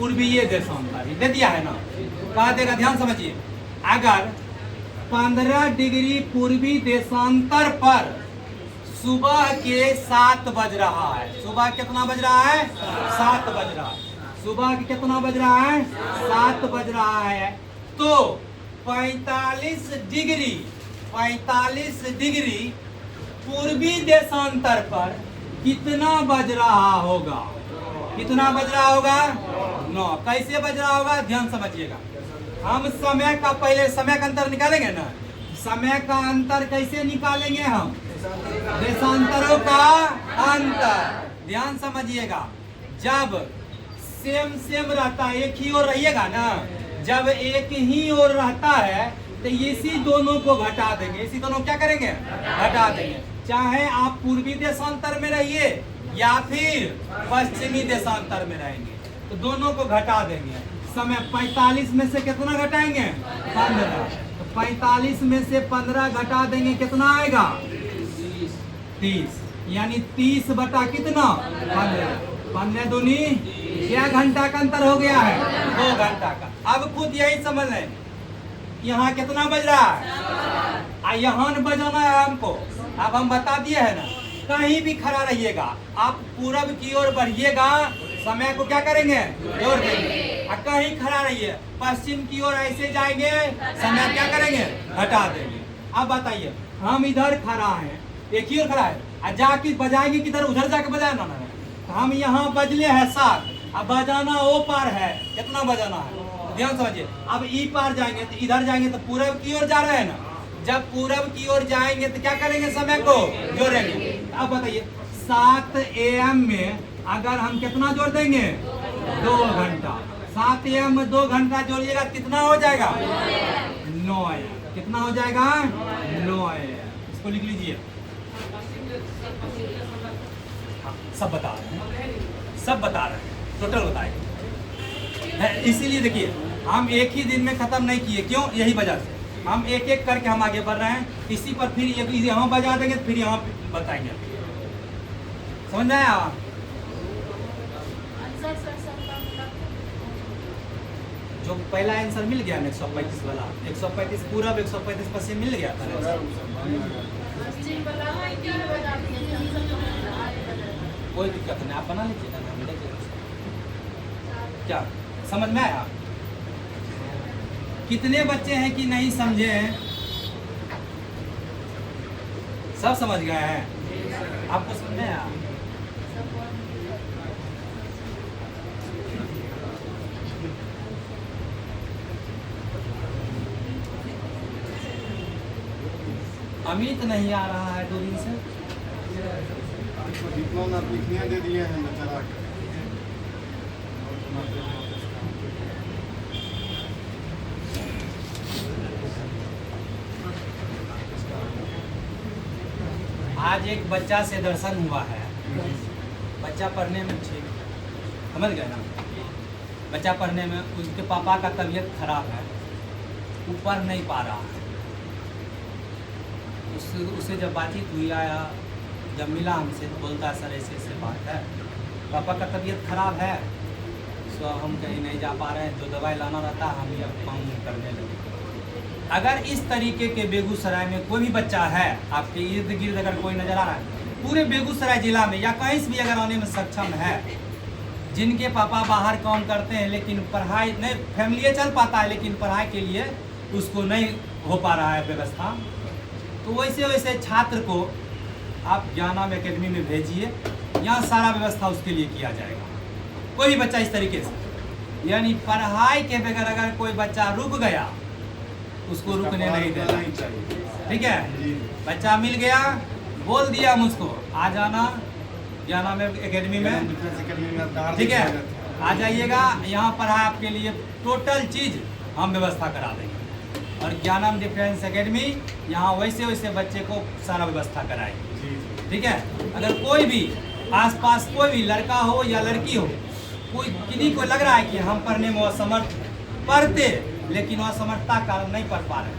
पूर्वीय देशांतर दे दिया है ना, कहा देगा, ध्यान समझिए। अगर 15 डिग्री पूर्वी देशांतर पर सुबह के 7 बज रहा है, सुबह कितना बज रहा है? 7 बज रहा है। सुबह के कितना बज रहा है? 7 बज रहा है। तो 45 डिग्री पूर्वी देशांतर पर कितना बज रहा होगा? कितना बज रहा होगा? 9। कैसे बज रहा होगा? ध्यान समझिएगा। हम समय का पहले समय का अंतर निकालेंगे ना। समय का अंतर कैसे निकालेंगे हम? देशांतरों का अंतर। ध्यान समझिएगा। जब सेम रहता है, एक ही ओर रहिएगा ना, जब एक ही ओर रहता है तो इसी दोनों को घटा देंगे। इसी दोनों क्या करेंगे? घटा देंगे। चाहे आप पूर्वी देशांतर में रहिए या फिर पश्चिमी देशांतर में रहेंगे, तो दोनों को घटा देंगे। समय 45 में से कितना घटाएंगे? 15। तो 45 में से 15 घटा देंगे, कितना आएगा? 30। यानी 30 बटा कितना? 15। 15 दूनी क्या घंटा का अंतर हो गया है? 2 घंटा का। अब खुद यही समझ लें, यहाँ कितना बज रहा है? यहाँ बजाना है हमको। अब हम बता दिए है ना, कहीं भी खड़ा रहिएगा, आप पूरब की ओर बढ़िएगा, समय को क्या करेंगे? जोड़ देंगे। और कहीं खड़ा रहिए, पश्चिम की ओर ऐसे जाएंगे, समय क्या करेंगे? घटा देंगे। अब बताइए, हम इधर खड़ा हैं, एक ही ओर खड़ा है, और जाके बजाएंगे किधर? उधर जाके बजाए ना। हम यहाँ बजले हैं 7, अब बजाना ओ पार है, कितना बजाना है? ध्यान समझिए। अब ई पार जाएंगे तो इधर जाएंगे तो पूरब की ओर जा रहे हैं ना। जब पूरब की ओर जाएंगे तो क्या करेंगे? समय को जोड़ेंगे। अब बताइए, 7 AM में अगर हम कितना जोड़ देंगे? 2 घंटा। 7 AM में 2 घंटा जोड़िएगा, कितना हो जाएगा? 9 AM। कितना हो जाएगा? 9 AM। इसको लिख लीजिए। सब बता रहे हैं, सब बता रहे हैं, टोटल बताएंगे। इसीलिए देखिए, हम एक ही दिन में खत्म नहीं किए। क्यों? यही वजह से हम एक एक करके हम आगे बढ़ रहे हैं। इसी पर फिर यहाँ बजा देंगे, फिर यहाँ बताएंगे। समझ में आया? जो पहला आंसर मिल गया ना 135 वाला, 135 पूरब 135 पश्चिम मिल गया था। कोई दिक्कत नहीं, आप बना लीजिएगा ना, हम देख लेंगे। क्या समझ में आया? कितने बच्चे हैं कि नहीं समझे हैं? सब समझ गए हैं? आपको समझ में आया? अमित नहीं आ रहा है 2 दिन से। डिप्लोमा लिखने दे दिए हैं बेचारा। आज एक बच्चा से दर्शन हुआ है। बच्चा पढ़ने में ठीक, समझ गए ना? बच्चा पढ़ने में, उसके पापा का तबीयत खराब है, वो पढ़ नहीं पा रहा है। उससे जब बातचीत हुई, आया जब मिला हमसे, तो बोलता है सर ऐसे ऐसे बात है, पापा का तबीयत खराब है, तो हम कहीं नहीं जा पा रहे हैं, जो दवाई लाना रहता है हम ये काम करने लगे। अगर इस तरीके के बेगूसराय में कोई भी बच्चा है, आपके इर्द गिर्द अगर कोई नजर आ रहा है, पूरे बेगूसराय जिला में या कहीं से भी अगर आने में सक्षम है, जिनके पापा बाहर काम करते हैं लेकिन पढ़ाई नहीं, फैमिली चल पाता है लेकिन पढ़ाई के लिए उसको नहीं हो पा रहा है व्यवस्था, तो वैसे वैसे छात्र को आप ज्ञानम एकेडमी में भेजिए। यहाँ सारा व्यवस्था उसके लिए किया जाएगा। कोई भी बच्चा इस तरीके से, यानी पढ़ाई के बगैर अगर कोई बच्चा रुक गया, उसको रुकने नहीं देना चाहिए। ठीक है? बच्चा मिल गया, बोल दिया मुझको आ जाना ज्ञानम एकेडमी में, ठीक है? आ जाइएगा, यहाँ पढ़ाई आपके लिए टोटल चीज़ हम व्यवस्था करा देंगे। और ज्ञानम डिफेंस एकेडमी यहाँ वैसे वैसे बच्चे को सारा व्यवस्था कराएगी। ठीक है? अगर कोई भी आसपास कोई भी लड़का हो या लड़की हो, कोई किन्हीं को लग रहा है कि हम पढ़ने में असमर्थ, पढ़ते लेकिन असमर्थता कारण नहीं पढ़ पा रहे,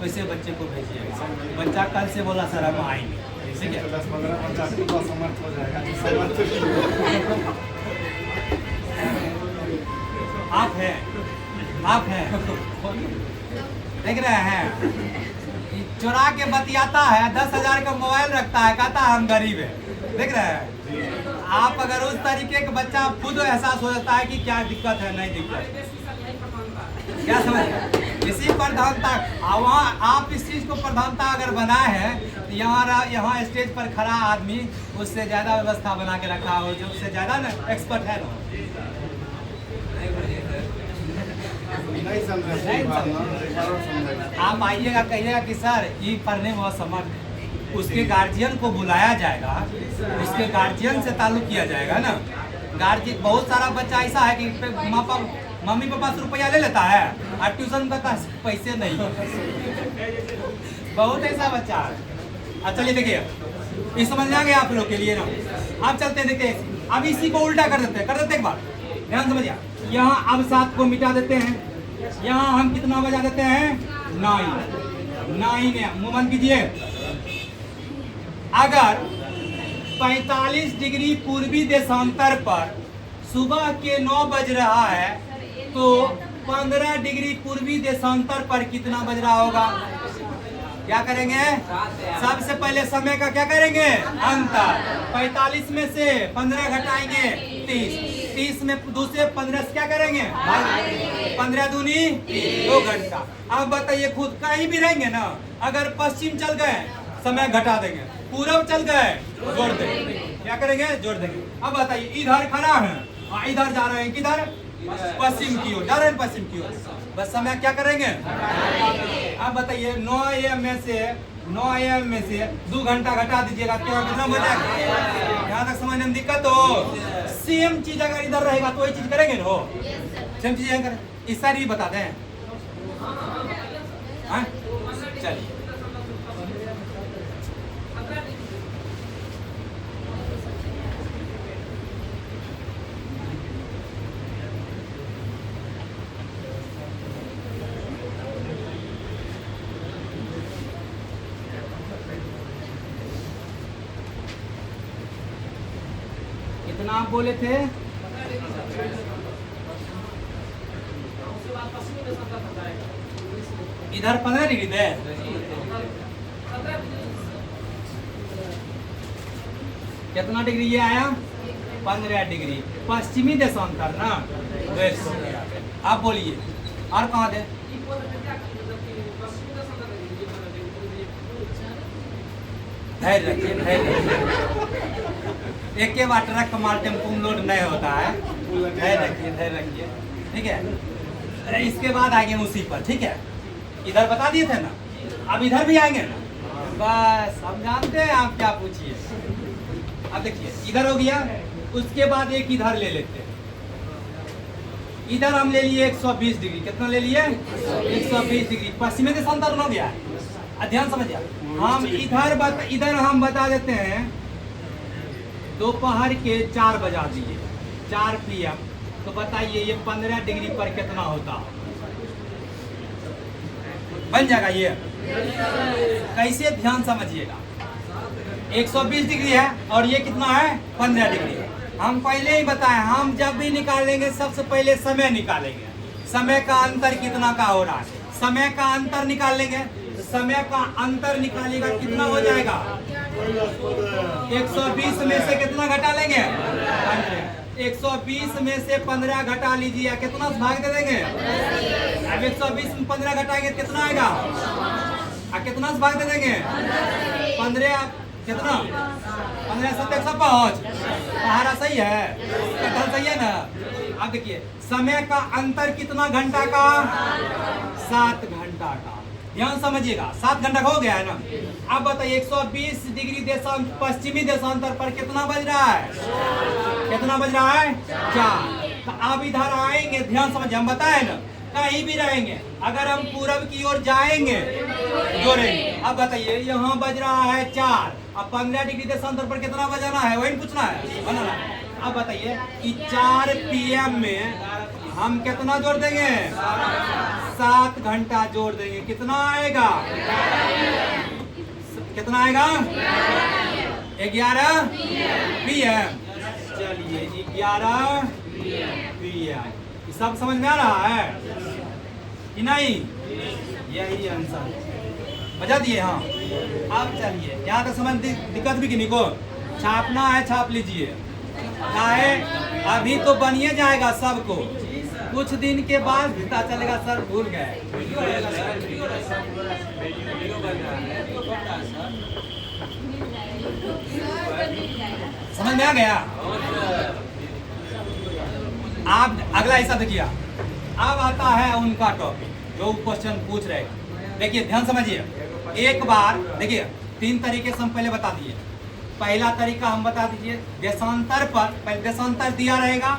वैसे बच्चे को भेजिएगा। बच्चा कल से बोला सर हम आएंगे, ठीक है? 10-15 बच्चा असमर्थ हो जाएगा। आप है देख रहे हैं, चुरा के बतियाता है, 10,000 का मोबाइल रखता है, कहता है हम गरीब है। देख रहे हैं आप, अगर उस तरीके का बच्चा खुद एहसास हो जाता है कि क्या दिक्कत है, नहीं दिक्कत, क्या समझ, इसी प्रधानता, वहाँ आप इस चीज को प्रधानता अगर बनाए हैं, तो यहाँ स्टेज पर खड़ा आदमी उससे ज्यादा व्यवस्था बना के रखा हो, जो उससे ज्यादा ना एक्सपर्ट है ना। नहीं समझ रहे, बात ना एक बार और समझाइए। आप आइएगा, कहिएगा कि सर ये पढ़ने में असमर्थ है, उसके गार्जियन को बुलाया जाएगा, उसके गार्जियन से ताल्लुक किया जाएगा ना। गार्जियन, बहुत सारा बच्चा ऐसा है कि मम्मी पापा से रुपया ले लेता है और ट्यूशन का पैसे नहीं, बहुत ऐसा बच्चा है। चलिए देखिए, ये समझ जाएंगे आप लोग के लिए ना। आप चलते हैं, देखते हैं, अब इसी को उल्टा कर देते हैं, एक बार ध्यान समझिए। यहाँ अब 7 को मिटा देते हैं, यहाँ हम कितना बजा देते हैं, 9 है, मुंह बंद कीजिए। अगर 45 डिग्री पूर्वी देशांतर पर सुबह के 9 बज रहा है, तो 15 डिग्री पूर्वी देशांतर पर कितना बज रहा होगा? क्या करेंगे? सबसे पहले समय का क्या करेंगे? अंतर। 45 में से 15 घटाएंगे 30 में दूसरे 15 से क्या करेंगे? 15 दूनी 2 घंटा। अब बताइए, खुद कहीं भी रहेंगे ना, अगर पश्चिम चल गए समय घटा देंगे, पूरब चल गए जोड़ देंगे, क्या करेंगे? जोड़ देंगे। अब बताइए, इधर खड़ा है, इधर जा रहे हैं, किधर? पश्चिम की ओर जा रहे हैं, पश्चिम की ओर, बस समय क्या करेंगे? अब बताइए, 9 AM में से 2 घंटा घटा दीजिएगा, क्या कितना बचेगा? यहाँ तक समझने में दिक्कत हो? सेम चीज अगर इधर रहेगा तो वही चीज करेंगे ना, हो सेम चीज यहाँ करें। इस सारी भी बताते हैं, चलिए। कितना आप बोले थे? इधर 15 डिग्री थे, कितना डिग्री ये आया? 15 डिग्री पश्चिमी देशांतर ना। आप बोलिए, और कहाँ थे? धैर्य रखिए, धैर्य रखिए, एक के बार ट्रक कमाल टेम्पो में लोड नहीं होता है, धैर्य रखिए, धैर्य रखिए, ठीक है। इसके बाद आएंगे उसी पर, ठीक है। इधर बता दिए थे ना, अब इधर भी आएंगे ना, बस हम जानते हैं आप क्या पूछिए। अब देखिए, इधर हो गया, उसके बाद एक इधर ले लेते हैं, इधर हम ले लिए 120 डिग्री, कितना ले लिए? 120 डिग्री पश्चिमी देशांतर हो गया। ध्यान समझिए, हम इधर हम बता देते हैं दोपहर के 4 बजा दिए, 4 PM, तो बताइए ये 15 डिग्री पर कितना होता? बन जाएगा ये? कैसे? ध्यान समझिएगा, 120 डिग्री है और ये कितना है? 15 डिग्री है। हम पहले ही बताएं, हम जब भी निकालेंगे सबसे पहले समय निकालेंगे, समय का अंतर कितना का हो रहा है, समय का अंतर निकाल लेंगे। समय का अंतर निकालेगा, कितना हो जाएगा? 120 में से कितना घटा लेंगे? 120 में से 15 घटा लीजिए, कितना भाग दे देंगे? अब 120 में 15 घटाएंगे कितना आएगा? कितना भाग दे देंगे? 15 कितना? 15 7 105। सहारा सही है, कथन सही है ना। अब देखिए, समय का अंतर कितना घंटा का? 7 घंटा का। ध्यान समझिएगा, 7 घंटा का हो गया है ना। अब बताइए, 120 डिग्री पश्चिमी देशांतर पर कितना बज रहा है? कितना बज रहा है? 4। तो अब इधर आएंगे, ध्यान समझिए, हम बताए ना, कहीं भी रहेंगे, अगर हम पूरब की ओर जाएंगे जोड़ेंगे। अब बताइए, यहाँ बज रहा है 4, अब 15 डिग्री देशांतर पर कितना बजाना है, वही पूछना है, बनाना। अब बताइए कि 4 PM में हम कितना जोड़ देंगे? 7 घंटा जोड़ देंगे, कितना आएगा? कितना आएगा? 11 PM। चलिए, 11 PM। सब समझ में आ रहा है कि नहीं? यही आंसर बजा दिए। हाँ अब चलिए, यहाँ तक समझ दिक्कत भी किन्हीं को छापना है छाप लीजिए। क्या है अभी तो बनिए जाएगा सबको, कुछ दिन के बाद पता चलेगा सर भूल गए। समझ में आ गया? आप अगला हिस्सा देखिए। अब आता है उनका टॉपिक जो क्वेश्चन पूछ रहे हैं। देखिए ध्यान समझिए, एक बार देखिए 3 तरीके से हम पहले बता दिए। पहला तरीका हम बता दीजिए, देशांतर पर पहले देशांतर दिया रहेगा,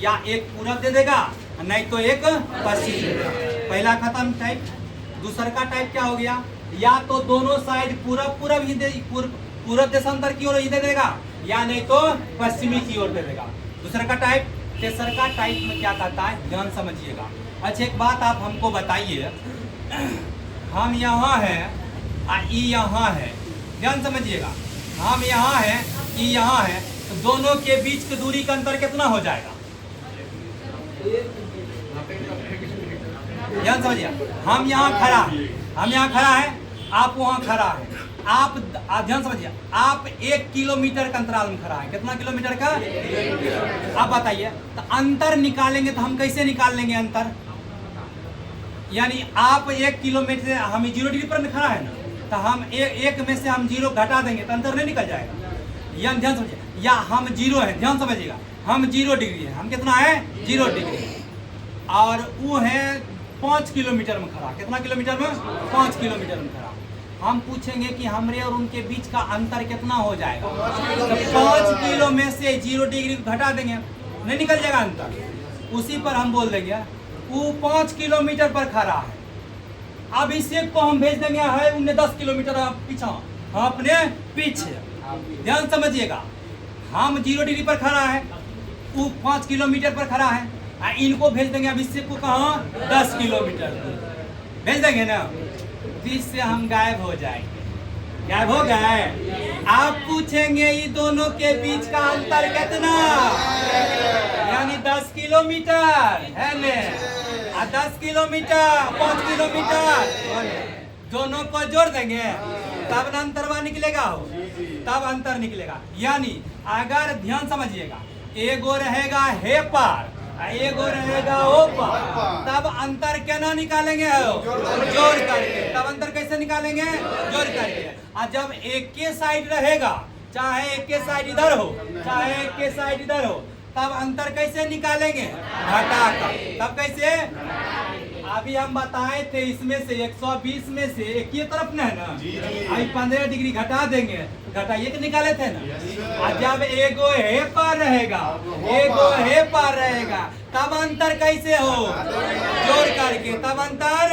या एक पूरब दे देगा नहीं तो एक पश्चिम। पहला खत्म टाइप। दूसरा का टाइप क्या हो गया, या तो दोनों साइड पूरब ही दे, पूरब देशांतर की ओर ही दे देगा, या नहीं तो पश्चिमी की ओर दे देगा। दूसरा का टाइप। तीसरा का टाइप में क्या कहता है, ध्यान समझिएगा। अच्छा एक बात आप हमको बताइए, हम यहाँ हैं ई यहाँ है, ध्यान समझिएगा। हम यहाँ हैं ई यहाँ है, तो दोनों के बीच की दूरी का अंतर कितना हो जाएगा? ध्यान समझिए, हम यहाँ खड़ा है, आप वहाँ खड़ा है। आप ध्यान समझिए, आप 1 किलोमीटर का अंतराल में खड़ा है। कितना किलोमीटर का? आप बताइए, तो अंतर निकालेंगे तो हम कैसे निकाल लेंगे अंतर? यानी आप 1 किलोमीटर, हम 0 डिग्री पर खड़ा है ना, तो हम एक में से हम 0 घटा देंगे तो अंतर नहीं निकल जाएगा। या ध्यान समझिए, या हम 0 है, ध्यान समझिएगा, हम 0 डिग्री है, हम कितना है 0 डिग्री, और वो है 5 किलोमीटर में खड़ा। कितना किलोमीटर में? 5 किलोमीटर में खड़ा। हम पूछेंगे कि हमरे और उनके बीच का अंतर कितना हो जाएगा, तो 5 किलो में से 0 डिग्री घटा देंगे, नहीं निकल जाएगा अंतर। उसी पर हम बोल देंगे वो 5 किलोमीटर पर खड़ा है। अब इसे को हम भेज देंगे है उन्हें 10 किलोमीटर पीछा, हम अपने पीछे। ध्यान समझिएगा, हम 0 डिग्री पर खड़ा है, वो 5 किलोमीटर पर खड़ा है, इनको भेज देंगे अब इससे को कहाँ 10 किलोमीटर भेज देंगे ना, तो इससे हम गायब हो जाएंगे। गायब हो गए। आप पूछेंगे ये दोनों के बीच का अंतर कितना, यानी 10 किलोमीटर है ने, 10 किलोमीटर 5 किलोमीटर दोनों को जोड़ देंगे तब ना अंतर निकलेगा हो, तब अंतर निकलेगा। यानी अगर ध्यान समझिएगा, एगो रहेगा हे पार, एगो रहेगा ओ पार, तब अंतर क्या निकालेंगे जोड़ करके। तब अंतर कैसे निकालेंगे? जोड़ करके। और जब एक के साइड रहेगा, चाहे एक के साइड इधर हो चाहे एक के साइड इधर हो, तब अंतर कैसे निकालेंगे? घटा कर। तब कैसे? अभी हम बताए थे, इसमें से 120 में से एक ही तरफ न है ना, अभी 15 डिग्री घटा देंगे, घटाइए के निकाले थे ना। और जब एगो हे पार रहेगा, एगो हे पार रहेगा, तब अंतर कैसे हो? जोड़ करके। तब अंतर,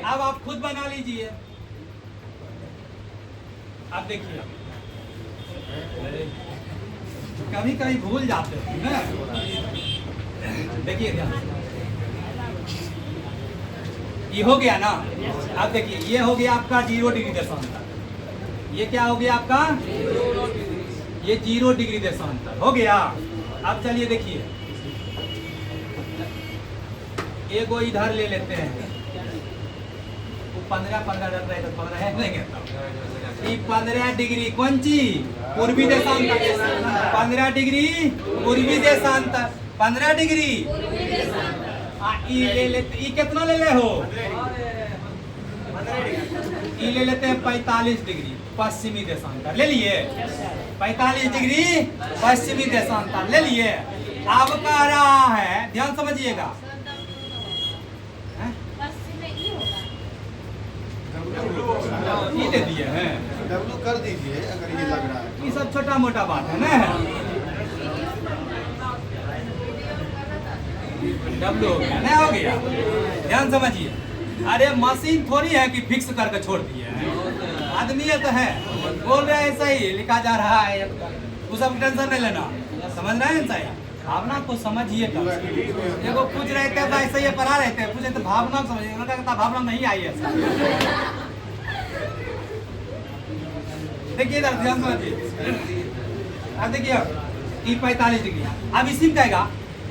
अब आप खुद बना लीजिए। अब देखिए, कभी कभी भूल जाते हैं ना, देखिए ये हो गया ना। अब देखिए ये हो गया आपका 0 डिग्री देशांतर, ये क्या हो गया आपका? ये 0 डिग्री देशांतर हो गया। अब चलिए देखिए, एगो इधर ले लेते हैं, वो 15 डर रहे तो 15 है लेंगे, 15 डिग्री कौन चीज? पूर्वी देशांतर। 15 डिग्री पूर्वी देशांतर, 15 डिग्री ले लेते। ई कितना ले ले हो? ई ले लेते हैं 45 डिग्री पश्चिमी देशांतर, ले लिए 45 डिग्री पश्चिमी देशांतर ले लिए। अब कह रहा है, ध्यान समझिएगा, ये दे दिए हैं, डब्लू कर दीजिए अगर ये लग रहा है। ये सब छोटा मोटा बात है ना, डब्लू हो गया, नहीं हो गया। ध्यान समझिए, अरे मशीन थोड़ी है कि फिक्स करके छोड़ दिए हैं, आदमी तो है, बोल रहे हैं सही लिखा जा रहा है, वो सब टेंशन नहीं लेना, समझ रहे हैं सही। भावना को समझिए। देखो पूछ रहे थे भाई सही पढ़ा रहे थे, पूछे तो भावना को समझिए, उन्होंने कहा भावना नहीं आई है। देखिए इधर ध्यान समझिए, अब देखिए ई 45 डिग्री। अब इसी में कहेगा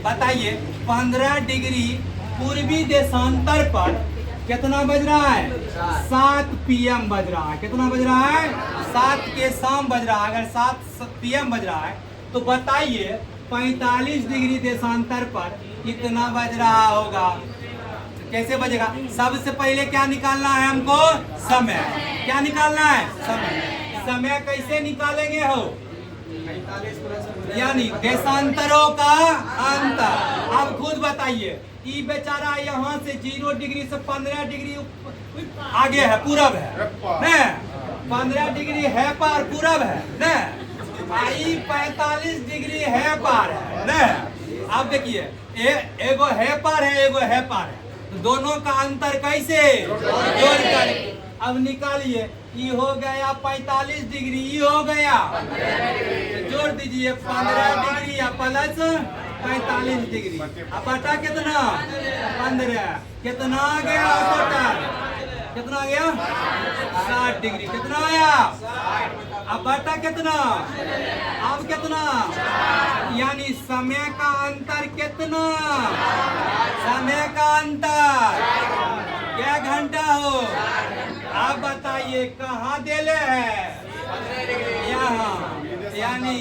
बताइए 15 डिग्री पूर्वी देशांतर पर कितना बज रहा है? 7 PM बज रहा है। कितना बज रहा है? 7 के शाम बज रहा है। अगर 7 PM बज रहा है तो बताइए 45 डिग्री देशांतर पर कितना बज रहा होगा? कैसे बजेगा? सबसे पहले क्या निकालना है हमको? समय। क्या निकालना है? समय। समय कैसे निकालेंगे हो? यानी देशांतरों का अंतर। अब खुद बताइए, ये बेचारा यहाँ से 0 डिग्री से 15 डिग्री आगे है, पूरब है न? 15 डिग्री है पार, पूरब है न? 45 डिग्री है पार है न? अब देखिए, एगो है पार है, एगो है पार है, तो दोनों का अंतर कैसे जोड़कर अब निकालिए। ये हो गया 45 डिग्री, ये हो गया, जोड़ दीजिए 15 डिग्री या प्लस 45 डिग्री। अब बटा कितना? 15। कितना आ गया टोटल? कितना आ गया? 60 डिग्री। कितना आया? अब बटा कितना? अब कितना? यानी समय का अंतर कितना? समय का अंतर क्या घंटा हो? आप बताइए कहाँ देले है? यहाँ। यानी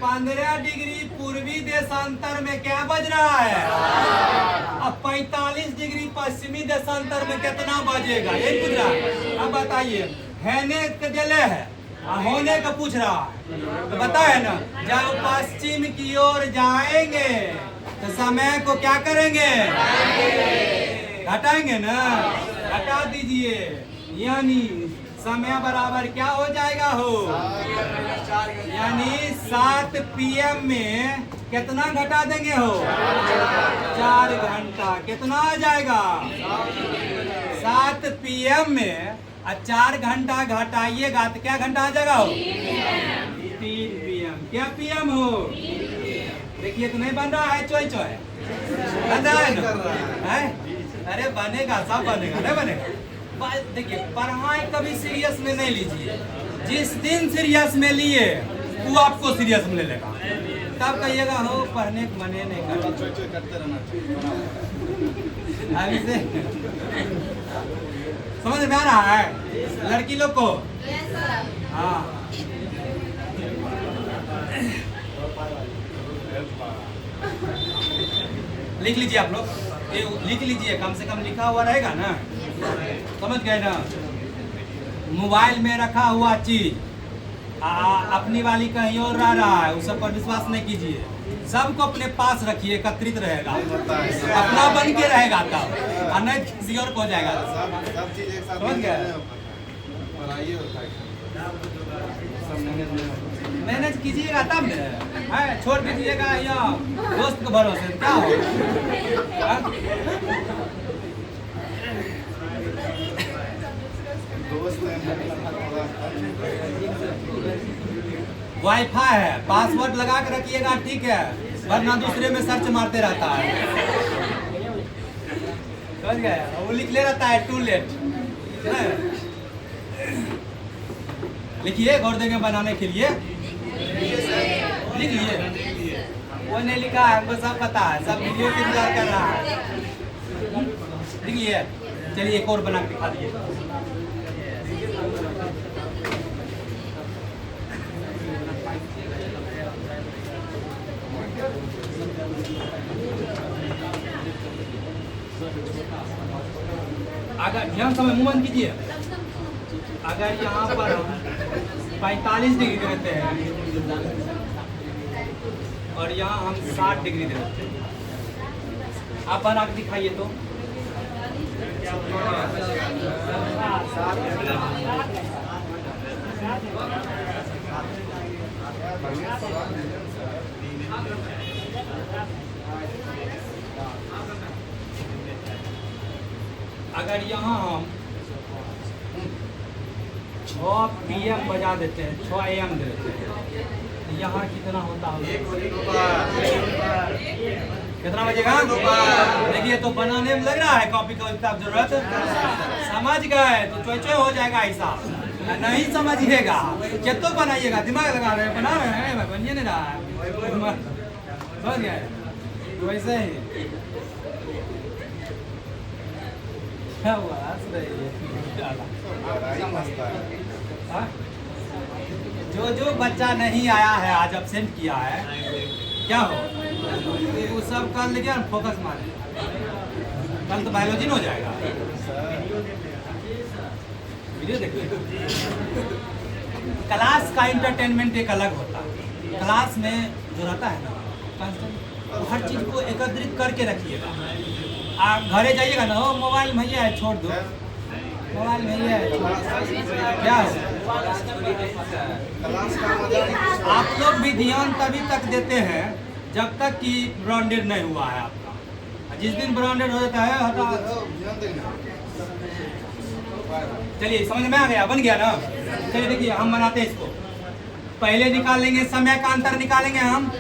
15 डिग्री पूर्वी देशांतर में क्या बज रहा है? अब 45 डिग्री पश्चिमी देशांतर में कितना बजेगा? ये पूछ रहा है। अब बताइए, हैने के दिले है, होने का पूछ रहा है, तो बताए ना, जब पश्चिम की ओर जाएंगे तो समय को क्या करेंगे? घटाएंगे ना? घटा दीजिए, यानी समय बराबर क्या हो जाएगा हो? यानी 7 PM में कितना घटा देंगे हो? 4 घंटा। कितना आ जाएगा? 7 PM में 4 घंटा घटाइएगा तो क्या घंटा आ जाएगा हो? 3 PM। क्या PM हो? देखिए तो नहीं बन रहा है, चोय चोय बन रहा है ना? अरे बनेगा, सब बनेगा, नहीं बनेगा? देखिए, पढ़ाई कभी सीरियस में नहीं लीजिए। जिस दिन सीरियस में लिए वो आपको सीरियस में ले लेगा, तब कहिएगा हो पढ़ने को मने नहीं करते रहना। अभी से समझ में आ रहा है लड़की लोग को? हाँ, लिख लीजिए आप लोग, ये लिख लीजिए, कम से कम लिखा हुआ रहेगा ना, समझ गए ना? मोबाइल में रखा हुआ चीज अपनी वाली कहीं और रह रहा है, उस सब पर विश्वास नहीं कीजिए। सबको अपने पास रखिए, एकत्रित रहेगा, अपना बन के रहेगा तब, और नहीं किसी और को जाएगा। समझ गए? मैनेज कीजिएगा तब है, छोड़ दीजिएगा या दोस्त के भरोसे क्या हो? वाईफाई है, पासवर्ड लगा के रखिएगा, ठीक है, वरना दूसरे में सर्च मारते रहता है। समझ गए? वो लिख ले रहता है टू लेट। लिखिए, गौर देंगे बनाने के लिए, लिख लिए। वो नहीं लिखा है, हमको सब पता है, सब वीडियो के इंतजार कर रहा है। लिख लिए। चलिए एक और बना के दिखा दिए। अगर ध्यान समय मुंह बंद कीजिए, अगर यहाँ पर 45 डिग्री देते हैं और यहाँ हम 60 डिग्री देते हैं, आप बना के दिखाइए तो। अगर यहाँ हम 6 PM बजा देते हैं, 6 AM दे देते हैं, तो यहाँ कितना होता होगा? कितना बजेगा? देखिए, तो बनाने में लग रहा है कॉपी का किताब जरूरत, समझ गए तो चोय चोय हो जाएगा हिसाब। नहीं समझिएगा कितना बनाइएगा, दिमाग लगा रहे हैं, बना रहे हैं, बनिए नहीं रहा है। समझ गए? वैसे ही क्या हुआ, हंस रही है? बड़ा मस्त है। हाँ? जो बच्चा नहीं आया है आज एब्सेंट किया है, क्या हो वो सब कल लेके फोकस मारे, कल तो बायोलॉजी हो जाएगा। वीडियो देखिए। क्लास का इंटरटेनमेंट एक अलग होता है। क्लास में जो रहता है ना constant, हर चीज को एकत्रित करके रखिएगा। आप घरे जाइएगा ना, हो मोबाइल में है छोड़ दो, मोबाइल में है क्या हो? क्लास का मजा नहीं। आप लोग भी ध्यान तभी तक देते हैं जब तक कि ब्रांडेड नहीं हुआ है आपका। जिस दिन ब्रांडेड हो जाता है हटा। ध्यान देना। चलिए समझ में आ गया, बन गया ना। चलिए देखिए हम बनाते हैं इसको। पहले निकालेंगे समय का अंतर, निकालेंगे हम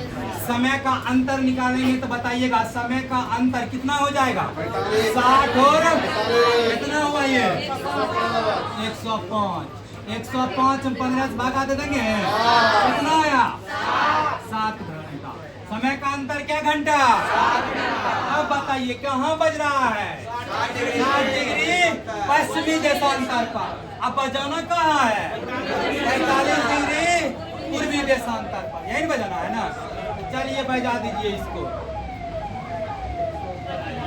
समय का अंतर निकालेंगे तो बताइएगा समय का अंतर कितना हो जाएगा? 60 और कितना हुआ ये? 105। 105 हम 15 से भागा दे देंगे, कितना आया? 7 घंटा। समय का अंतर क्या घंटा? अब बताइए कहाँ बज रहा है? 60 डिग्री पश्चिमी देशांतर पर। अब बजाना कहाँ है? 45 डिग्री पूर्वी देशांतर पर। यही बजाना है ना। चलिए बजा दीजिए इसको।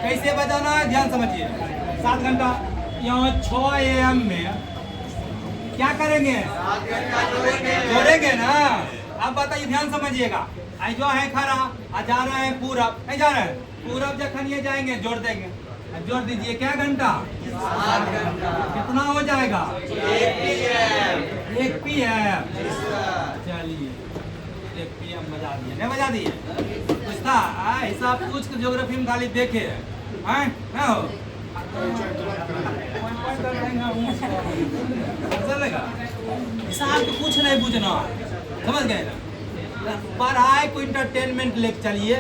कैसे बजाना है ध्यान समझिए। 7 घंटा यहाँ 6 AM में क्या करेंगे? जोड़ेंगे ना। अब बताइए ध्यान समझिएगा। जो है खरा जा रहे हैं पूरब, नहीं जा रहे हैं पूरब, जखन ये जाएंगे जोड़ देंगे। जोड़ दीजिए क्या घंटा? 7 घंटा। कितना हो जाएगा? 1 PM। चलिए 1 PM बजा दिए, नहीं बजा दिए? कुछ था हिसाब पूछ के ज्योग्राफी में खाली देखे हैं ना हो। हिसाब तो कुछ नहीं पूछना, समझ गए ना। पढ़ाई को इंटरटेनमेंट लेके चलिए,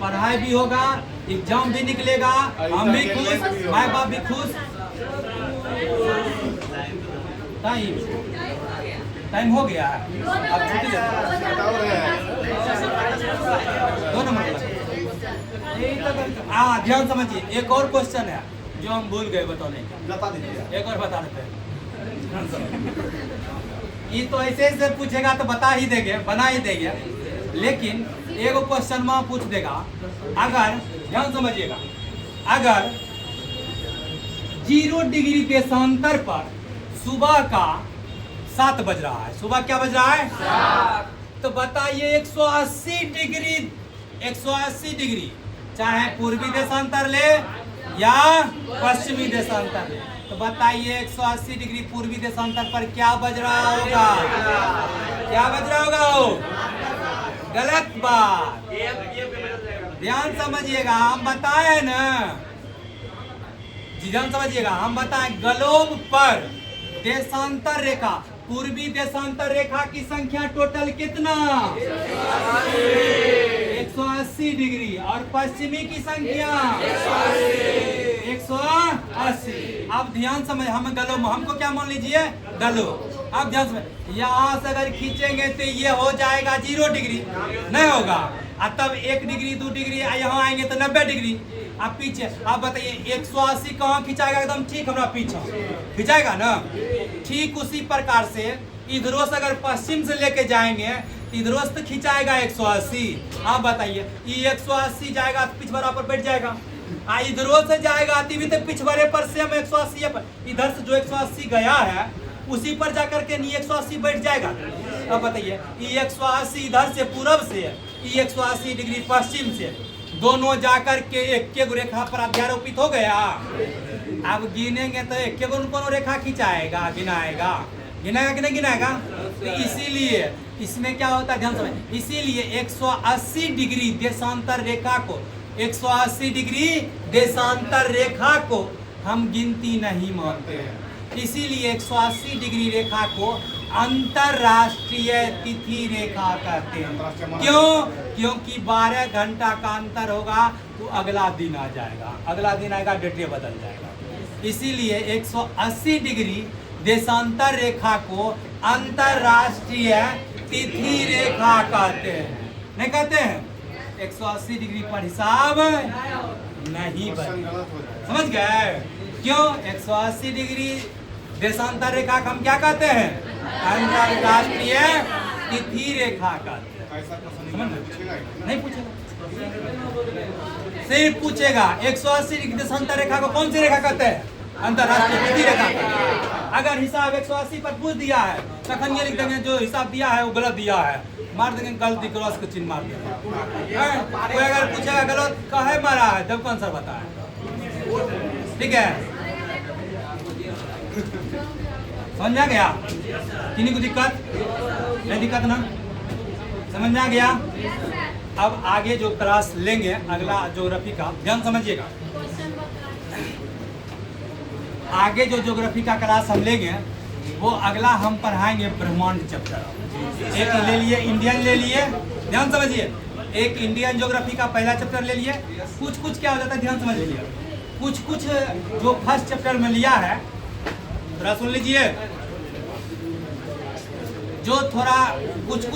पढ़ाई भी होगा, एग्जाम भी निकलेगा, हम भी खुश, माँ बाप भी खुश। टाइम हो गया है, अब छुट्टी लेते हैं। 2 नंबर ध्यान समझिए। एक और क्वेश्चन है जो हम भूल गए बताने का, बता दीजिए। एक और बता देते हैं। ये तो ऐसे पूछेगा तो बता ही देंगे, बना ही देंगे, लेकिन एगो क्वेश्चन में पूछ देगा। अगर ध्यान समझिएगा, अगर 0 डिग्री देशांतर पर सुबह का 7 बज रहा है, सुबह क्या बज रहा है? 7। तो बताइए 180 डिग्री चाहे पूर्वी देशांतर ले या पश्चिमी देशांतर ले, तो बताइए 180 डिग्री पूर्वी देशांतर पर क्या बज रहा होगा? क्या बज रहा होगा? वो गलत बात। ध्यान समझिएगा, हम बताए ना जी, ध्यान समझिएगा, हम बताएं ग्लोब पर देशांतर रेखा, पूर्वी देशांतर रेखा की संख्या टोटल कितना? 180 डिग्री। और पश्चिमी की संख्या 180। अब ध्यान समझ, हम गलो, हमको क्या मान लीजिए? गलो। अब ध्यान समझ, यहाँ से अगर खींचेंगे तो ये हो जाएगा 0 डिग्री, नहीं होगा। और तब 1 डिग्री 2 डिग्री यहाँ आएंगे तो 90 डिग्री। अब पीछे आप बताइए 180 कहाँ खिंचाएगा? एकदम ठीक हमारा पीछे खिंचाएगा ना। ठीक उसी प्रकार से इधरों से अगर पश्चिम से लेके जाएंगे इधरों से तो खिंचाएगा 180। आप बताइए ये 180 जाएगा तो पिछवाड़ा पर बैठ जाएगा, इधरों से जाएगा तो पिछवाड़े पर से हम 180 पर, इधर से जो 180 गया है उसी पर जाकर के 180 बैठ जाएगा। अब बताइए ये 180 इधर से पूरब से, ये 180 डिग्री पश्चिम से, दोनों जाकर के एक रेखा पर अध्यारोपित हो गया। अब गिनेंगे तो एक कौन रेखा खिंचाएगा, गिनाएगा कि नहीं गिनाएगा? तो इसीलिए इसमें क्या होता है ध्यान समझ, इसीलिए 180 डिग्री देशांतर रेखा को, 180 डिग्री देशांतर रेखा को हम गिनती नहीं मानते हैं। इसीलिए 180 डिग्री रेखा को अंतरराष्ट्रीय तिथि रेखा कहते हैं। क्यों? क्योंकि 12 घंटा का अंतर होगा तो अगला दिन आ जाएगा, अगला दिन आएगा डेटे बदल जाएगा। इसीलिए 180 डिग्री देशांतर रेखा को अंतरराष्ट्रीय तिथि रेखा कहते हैं, नहीं कहते हैं? 180 डिग्री पर हिसाब नहीं क्वेश्चन बनेगा। गलत हो जाएगा। समझ गए? क्यों? 180 डिग्री देशांतर रेखा को हम क्या कहते हैं? अंतरराष्ट्रीय तिथि रेखा कहते हैं। ऐसा क्वेश्चन समझ गए? पूछेगा ही नहीं पूछेगा, सिर्फ पूछेगा 180 डिग्री देशांतर रेखा को कौन सी रेखा कहते हैं? अंतरराष्ट्रीय तिथि रेखा कहते हैं। अगर हिसाब 180 पर पूछ दिया है तखन ये लिख देंगे जो हिसाब दिया है वो गलत दिया है, मार देंगे गलती क्रॉस का चिन्ह मार देंगे। हैं? कोई अगर पूछेगा गलत कहे मारा है तब कौन सा बताए? ठीक है, समझ आ गया? किन्हीं को दिक्कत नहीं? दिक्कत ना? समझ में आ गया? अब आगे जो क्लास लेंगे अगला ज्योग्राफी का, ध्यान समझिएगा। आगे जो ज्योग्राफी का क्लास हम लेंगे वो अगला हम पढ़ाएंगे ब्रह्मांड चैप्टर। एक ले लिए इंडियन ले लिए, ध्यान समझिए। एक इंडियन ज्योग्राफी का पहला चैप्टर ले लिए। कुछ कुछ क्या हो जाता है ध्यान समझ लीजिए। कुछ कुछ जो फर्स्ट चैप्टर में लिया है थोड़ा सुन लीजिए। जो थोड़ा कुछ